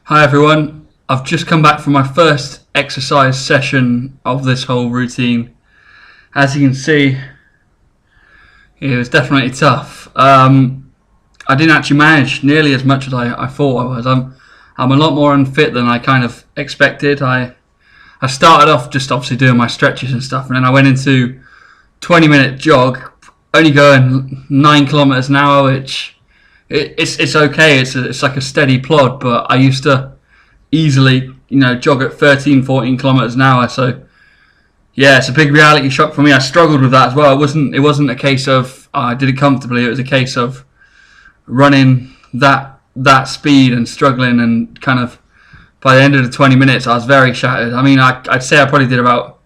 Hi everyone, I've just come back from my first exercise session of this whole routine. As you can see, it was definitely tough. I didn't actually manage nearly as much as I thought I was. I'm a lot more unfit than I kind of expected. I started off just obviously doing my stretches and stuff, and then I went into 20-minute jog, only going 9 kilometers an hour, which it's okay. It's like a steady plod, but I used to easily jog at 13, 14 kilometers an hour. So yeah, it's a big reality shock for me. I struggled with that as well. It wasn't a case of I did it comfortably. It was a case of running that speed and struggling, and kind of by the end of the 20 minutes I was very shattered. I mean, I'd say I probably did about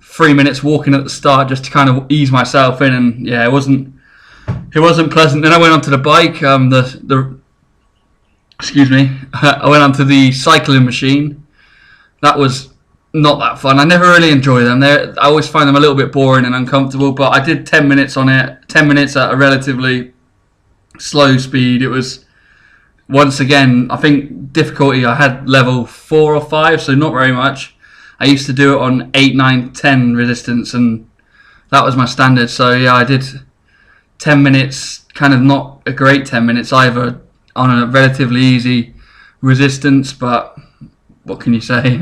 3 minutes walking at the start just to kind of ease myself in, and yeah, it wasn't pleasant. Then I went onto the bike, excuse me, I went onto the cycling machine. That was not that fun. I never really enjoy them. I always find them a little bit boring and uncomfortable, but I did 10 minutes on it, 10 minutes at a relatively slow speed. It was, once again, I think difficulty, I had level 4 or 5, so not very much. I used to do it on 8, 9, 10 resistance, and that was my standard. So yeah, I did 10 minutes, kind of not a great 10 minutes either, on a relatively easy resistance, but what can you say?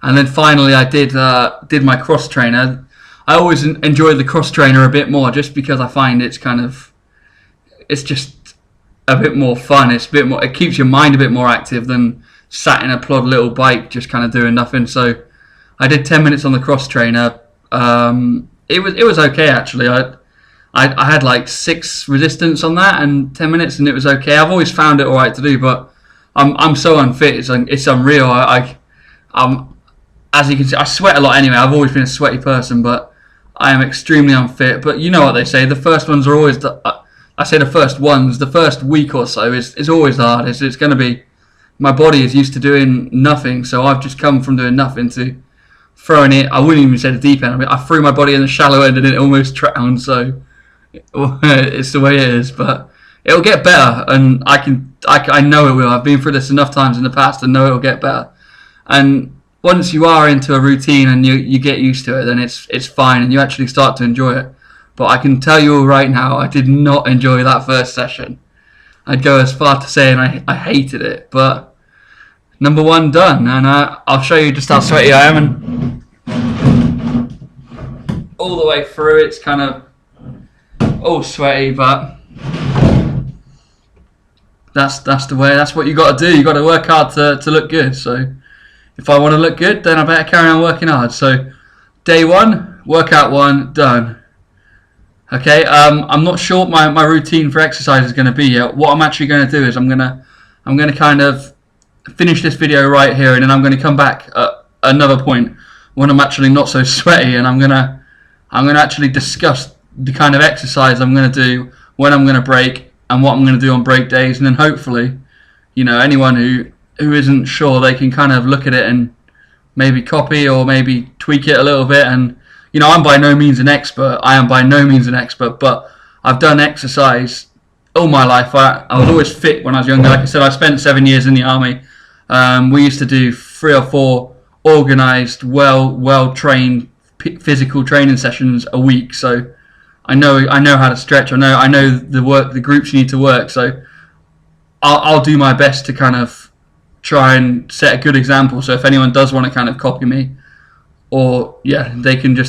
And then finally I did my cross trainer. I always enjoy the cross trainer a bit more, just because I find it's just a bit more fun. It's a bit more, it keeps your mind a bit more active than sat in a plod little bike just kind of doing nothing. So I did 10 minutes on the cross trainer. It was okay actually. I had like 6 resistance on that and 10 minutes, and it was okay. I've always found it alright to do, but I'm so unfit. It's unreal. As you can see, I sweat a lot anyway. I've always been a sweaty person, but I am extremely unfit. But you know what they say, the first ones are always the first week or so is always the hardest. It's going to be, my body is used to doing nothing, so I've just come from doing nothing to throwing it. I wouldn't even say the deep end. I mean, I threw my body in the shallow end and it almost drowned. So it's the way it is, but it'll get better, and I know it will. I've been through this enough times in the past and know it'll get better. And once you are into a routine and you get used to it, then it's fine, and you actually start to enjoy it. But I can tell you all right now, I did not enjoy that first session. I'd go as far to saying I hated it, but number 1 done, and I'll show you just how sweaty I am. And all the way through, it's kind of all sweaty, but that's the way. That's what you got to do. You got to work hard to look good. So if I want to look good, then I better carry on working hard. So day 1, workout 1 done. Okay, I'm not sure what my routine for exercise is going to be yet. What I'm actually going to do is I'm gonna kind of finish this video right here, and then I'm going to come back at another point when I'm actually not so sweaty, and I'm gonna actually discuss the kind of exercise I'm going to do, when I'm going to break, and what I'm going to do on break days. And then hopefully, anyone who isn't sure, they can kind of look at it and maybe copy or maybe tweak it a little bit. And I'm by no means an expert. I am by no means an expert, but I've done exercise all my life. I was always fit when I was younger. Like I said, I spent 7 years in the army. We used to do 3 or 4 organised, well-trained physical training sessions a week. So I know how to stretch. I know the groups you need to work. So I'll do my best to kind of try and set a good example. So if anyone does want to kind of copy me, or yeah, they can do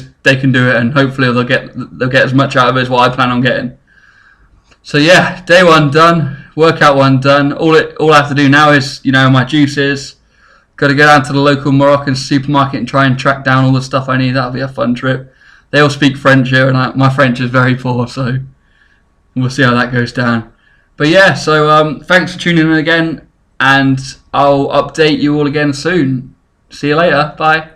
it, and hopefully they'll get as much out of it as what I plan on getting. So yeah, day 1 done, workout 1 done. All I have to do now is my juices. Got to go down to the local Moroccan supermarket and try and track down all the stuff I need. That'll be a fun trip. They all speak French here, and my French is very poor, so we'll see how that goes down. But yeah, so thanks for tuning in again, and I'll update you all again soon. See you later. Bye.